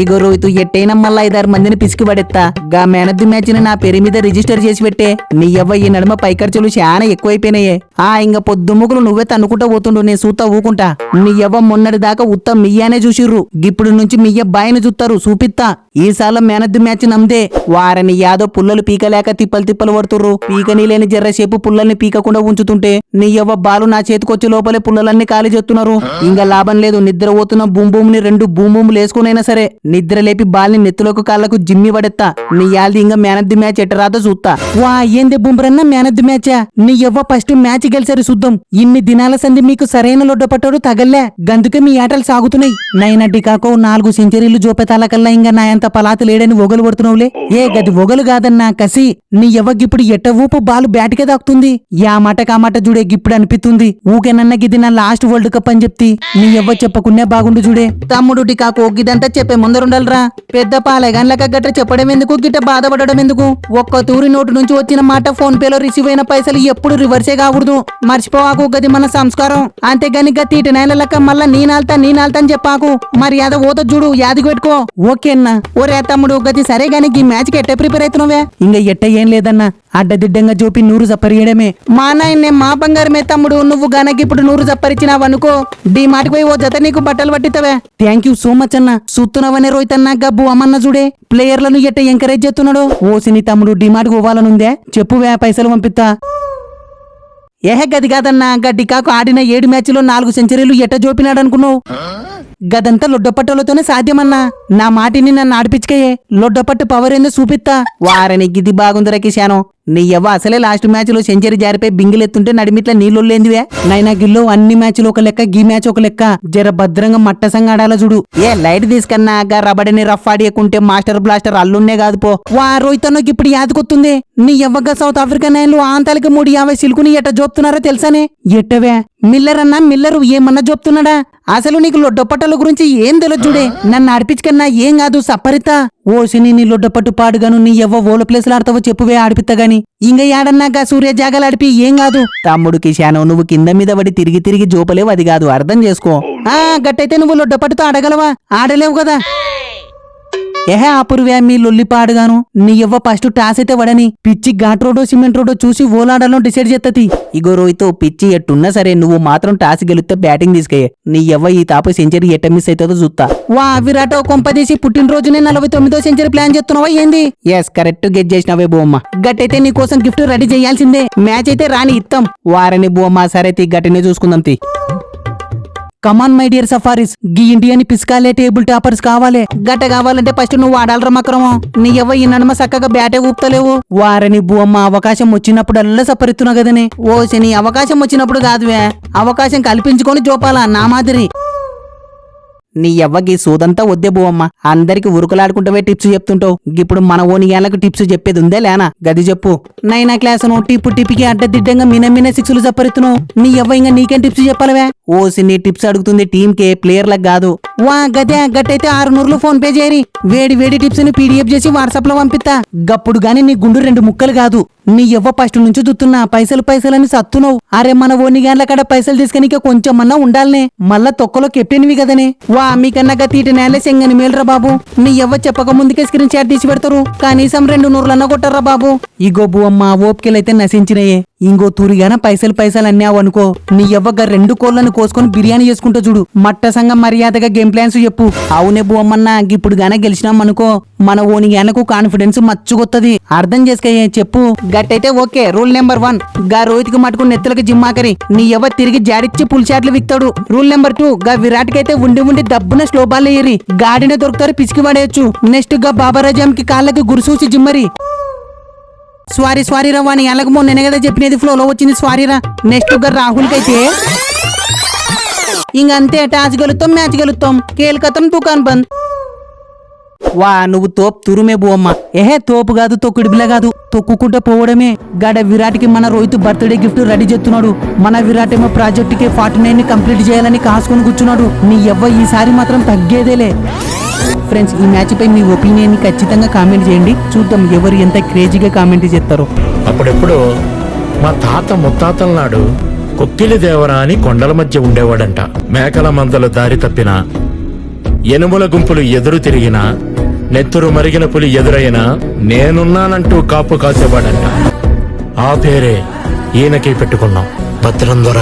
ఇగో రోహితు ఎట్టైనా మళ్ళా 5-6 మందిని పిసికి పడెత్తా. గా మ్యాన్ ఆఫ్ ది మ్యాచ్ ని నా పేరు మీద రిజిస్టర్ చేసి పెట్టే. నీ యవ్వ ఈ నడుమ పై ఖర్చులు చాలా ఎక్కువైపోయినాయే. ఇంక పొద్దుముకులు నువ్వే తన్నుకుంటా పోతుండు, నేను సూతా ఊకుంటా. నీ యవ్వ మొన్నటి దాకా ఉత్త మియ్యానే చూసిర్రు, ఇప్పుడు నుంచి మియ్య బాయిని చూస్తారు చూపిత్తా. ఈసార్లు మ్యాన్ ఆఫ్ ది మ్యాచ్ నమ్దే. వారని యాదో పుల్లలు పీకలేక తిప్పలు పడుతుర్రు. పీకనీ లేని జర్రసేపు పుల్లల్ని పీకకుండా ఉంచుతుంటే నీ యవ్వ బాలు నా చేతికొచ్చే లోపలే పుల్లలన్నీ ఖాళీ చేస్తున్నారు. ఇంకా లాభం లేదు, నిద్ర పోతున్న భూమిని 2 భూములు వేసుకునైనా సరే నిద్ర లేపి బాల్ని నెత్తులకు కాళ్లకు జిమ్మి పడెత్తా. నీ యాల్ది ఇంకా మ్యాన్ ఆఫ్ ది మ్యాచ్ ఎట్టరాదో చూస్తా. వా ఏంది బుంబ్రన్న మ్యాన్ ఆఫ్ ది మ్యాచా? నీ యవ్వ ఫస్ట్ మ్యాచ్ గెలిచారు చూద్దాం. ఇన్ని దినాల సంది మీకు సరైన లొడ్డపట్టాడు తగల్లే, గందుకే మీ ఆటలు సాగుతున్నాయి. నైనట్టి కాకో 4 సెంచరీలు జోపెతాల కల్లా ఇంకా నాయంత పలాత లేడని ఒగలు పడుతున్నావులే. ఏ గది ఒగలు కాదన్నా కసి. నీ యవ్వగిప్పుడు ఎట్ట ఊపు బాలు బ్యాటికే దాకుతుంది. యా మాట కామాట చూడే గిప్పుడు అనిపిస్తుంది. ఊకేనన్న గిది నా లాస్ట్ వరల్డ్ కప్ అని చెప్తి. నీ యవ్వ చెప్పకున్నే బాగుండు చూడే. తమ్ముడు కాకో గిదంతా చెప్పే ముందరుండాలరా. పెద్ద పాలెగాన్లక గట్ట చెప్పడం ఎందుకు, గిట్ట బాధపడడం ఎందుకు? ఒక్క తూరి నోటు నుంచి వచ్చిన మాట ఫోన్ పేలో రిసీవ్ అయిన పైసలు ఎప్పుడు రివర్సే కాకూడదు. మర్చిపోవాకు, గది మన సంస్కారం. అంతేగాని గతీటి నేలలక మళ్ళా నీ నాల్తా అని చెప్పాకు. మరి యాద ఓత చూడు, యాదికి పెట్టుకో. ఓకేనా? ఓరే తమ్ముడు గది సరే గాని ఈ మ్యాచ్ కి ఎట్ట ప్రిపేర్ అవుతున్నావే? ఇంకా ఎట్ట ఏం లేదన్నా, అడ్డదిడ్డంగా చూపి 100 జప్పరియడమే. మా నాయన్నే మా బంగారమే తమ్ముడు. నువ్వు గనకి ఇప్పుడు 100 జప్పరిచినావనుకో, డీ మాటికి పోయి ఓ జత నీకు బట్టలు పట్టితవే. థ్యాంక్ యూ సో మచ్ అన్న. సూత్తునవనే రోహిత్ అన్న గబ్బు అమ్మన్న చూడే ప్లేయర్లను ఎట్ట ఎంకరేజ్ చేస్తున్నాడు. ఓసిని తమ్ముడు డిమార్ట్ పోవాలనుందే చెప్పువే, పైసలు పంపిస్తా. గది కాదన్నా, గడ్డి కాకు ఆడిన 7 మ్యాచ్లో 4 సెంచరీలు ఎట్ట జోపినాడనుకున్నావు? గదంతా లొడ్డపట్టులతోనే సాధ్యమన్నా. నా మాటిని నన్ను ఆడిపించుకయే. లొడ్డపట్టు పవర్ ఏందో చూపిస్తా. వారని గిది బాగుందిరా కిశాను. నీ యవ్వ అసలే లాస్ట్ మ్యాచ్ లో సెంచరీ జారిపోయి బింగిలెత్తుంటే నడిమిట్ల నీళ్ళొల్లేందివే. నైనా గిల్లో అన్ని మ్యాచ్లు ఒక లెక్క, గీ మ్యాచ్ ఒక లెక్క. జర భద్రంగా మట్టసంగా ఆడాల చూడు. లైట్ తీసుకన్నాగా రబడిని రఫ్ ఆడియకుంటే మాస్టర్ బ్లాస్టర్ అల్లున్నే కాదు పో. వా రోహితన్నోకి ఇప్పుడు యాదకొస్తుంది. నీ యవ్వగా సౌత్ ఆఫ్రికా నాయన్లు ఆంతాలకి 350 సిల్కుని ఎట్ట జోపుతున్నారో తెలుసానే? ఎట్టవే మిల్లర్ అన్నా, మిల్లరు ఏమన్నా జోపుతున్నాడా? అసలు నీకు లొడ్డపట్టల గురించి ఏం తెలియదు చూడే. నన్ను ఆడిపించుకన్నా ఏం కాదు సప్పరిత. ఓసిని నీ లొడ్డపట్టు పాడుగాను నీ ఎవ్వ ఓల ప్లేసులు ఆడతావో చెప్పువే ఆడిపిత్తా గాని. ఇంక ఏడన్నాక సూర్య జాగాలు ఆడిపి ఏం కాదు. తమ్ముడు కిశాను, నువ్వు కింద మీద పడి తిరిగి జోపలేవు, అది కాదు అర్థం చేసుకో. గట్టయితే నువ్వు లొడ్డపట్టుతో ఆడగలవా? ఆడలేవు కదా. అపురువే మీ లొల్లి పాడుగాను. నీ ఎవ్వ ఫస్ట్ టాస్ అయితే వడని పిచ్చి ఘాట్ రోడో సిమెంట్ రోడో చూసి ఓలాడాలో డిసైడ్ చేత్తది. ఇగో రోహితో పిచ్చి ఎట్టున్నా సరే నువ్వు మాత్రం టాస్ గెలిస్తే బ్యాటింగ్ తీసుకయ్యే. నీ ఎవ్వ ఈ తాప సెంచరీ ఎట్ట మిస్ అవుతుందో చూస్తా. వా విరాట్ కొంపదీసి పుట్టినరోజునే 49వ సెంచరీ ప్లాన్ చేస్తున్నావా ఏంది? ఎస్ కరెక్ట్ గెట్ చేసినవే బొమ్మ. గట్టయితే నీ కోసం గిఫ్ట్ రెడీ చేయాల్సిందే. మ్యాచ్ అయితే రాని ఇత్తం. వారని బొమ్మ సరే తీ, గట్టినే చూసుకుందాం తీ. కమాన్ మై డియర్ సఫారీస్, గీ ఇండియన్ పిస్కాలే టేబుల్ టాపర్స్ కావాలి. గట్ట కావాలంటే ఫస్ట్ నువ్వు ఆడాలరా మక్రమో. నీ ఎవ్వ ఈ నడుమ చక్కగా బ్యాటే ఊపుతలేవు. వారని బుమ్మ అవకాశం వచ్చినప్పుడల్లా సపరిస్తున్నా కదనే. ఓసిని అవకాశం వచ్చినప్పుడు కాదువే, అవకాశం కల్పించుకొని జోపాలా నా మాదిరి. నీ ఎవ్వకి సోదంతా వద్దే బువమ్మ. అందరికి ఉరుకులాడుకుంటవే టిప్స్ చెప్తుంటావు. ఇప్పుడు మన ఓనియాలకు టిప్స్ చెప్పేది ఉందే లేనా? గది చెప్పు. నైనా క్లాసును టిప్కి అడ్డదిడ్డంగా మిన 6లు చప్పరిస్తున్నావు. నీ ఎవ్వ ఇంకా నీకేం టిప్స్ చెప్పాలవే? ఓసి నీ టిప్స్ అడుగుతుంది టీమ్ కే, ప్లేయర్లకు కాదు. వా గదే గట్టయితే 600 ఫోన్ పే చేయరి. వేడి టిప్స్ ని పీడిఎఫ్ చేసి వాట్సాప్ లో పంపిస్తా. గప్పుడు గాని నీ గుండు 2 ముక్కలు కాదు. నీ ఎవ్వ ఫస్ట్ నుంచి దుత్తున్నా పైసలు సత్తునవు. అరే మన ఓని గాన్ల కాడ పైసలు తీసుకనిక కొంచెమన్నా ఉండాలనే. మళ్ళా తొక్కలో కెప్టెన్వి కదనే. వా మీకన్నా తీటి నేలే సెంగని మేలురా బాబు. నీ ఎవ్వ చెప్పక ముందుకే స్క్రీన్ షాట్ తీసి పెడతారు. కనీసం 200 కొట్టారా బాబు. ఇగో బువమ్మ ఓపికలైతే నశించినయే. ఇంకో తూరిగాన పైసలు అన్నావు అనుకో, నీ ఎవ్వగా 2 కోళ్లను కోసుకొని బిర్యానీ చేసుకుంటూ చూడు. మట్ట సంగం మర్యాదగా గేమ్ ప్లాన్స్ చెప్పు. అవునే బువమ్మన్నా, ఇప్పుడు గాన గెలిచినాం అనుకో మన ఓని గానకు కాన్ఫిడెన్స్ మచ్చుకొత్తది. అర్థం చేసుకయ్యే చెప్పు. గట్టయితే ఓకే. రూల్ నెంబర్ 1, గా రోహిత్కి మటుకు నెత్తులకి జిమ్మాకరి. నీ ఎవ్వ తిరిగి జాడిచ్చి పుల్ షాట్లు విక్తాడు. రూల్ నెంబర్ 2, గా విరాట్ కైతే ఉండి దబ్బున స్లో బాల్ వేయరి. గాడినే దొరుకుతారు, పిచ్చికి పడేయచ్చు. నెక్స్ట్ గా బాబారాజాం కి కాళ్ళకి గురిసూసి జిమ్మరి. సారీ రా వాణి అలాగమో నేనే కదా చెప్పినది, ఫ్లోలో వచ్చింది సారీరా. నెక్స్ట్ గా రాహుల్ కైతే ఇంకంతే, టాస్ గెలుస్తాం, మ్యాచ్ గెలుస్తాం, కేల్కతం దుకాన్ బంద్. వా నువ్వు తోపు తురుమే బువమ్మ. తోపు కాదు, తొక్కుడిబిల్ల కాదు, తొక్కుకుంటూ పోవడమే. గడ విరాట్ కి మన రోహిత్ బర్త్డే గిఫ్ట్ రెడీ చేస్తున్నాడు. మన విరాట్ ఏమో ప్రాజెక్ట్ కి 49 ని కంప్లీట్ చేయాలని కాసుకొని కూర్చున్నాడు. నీ ఎవ్వ ఈసారి మాత్రం తగ్గేదేలే. ఫ్రెండ్స్, ఈ మ్యాచ్ పై మీ ఒపీనియన్ ని ఖచ్చితంగా కామెంట్ చేయండి. చూద్దాం ఎవరు ఎంత క్రేజీగా కామెంట్ చేస్తారో. అప్పుడెప్పుడు మా తాత ముత్తాతల నాడు కొక్కిలి దేవరా అని కొండల మధ్య ఉండేవాడంట. మేకల మందలు దారి తప్పిన ఎనుముల గుంపులు ఎదురు తిరిగినా, నెత్తురు మరిగిన పులి ఎదురైనా నేనున్నానంటూ కాపు కాసేవాడంట. ఆ పేరే ఈయనకి పెట్టుకున్నాం. భద్రం దొర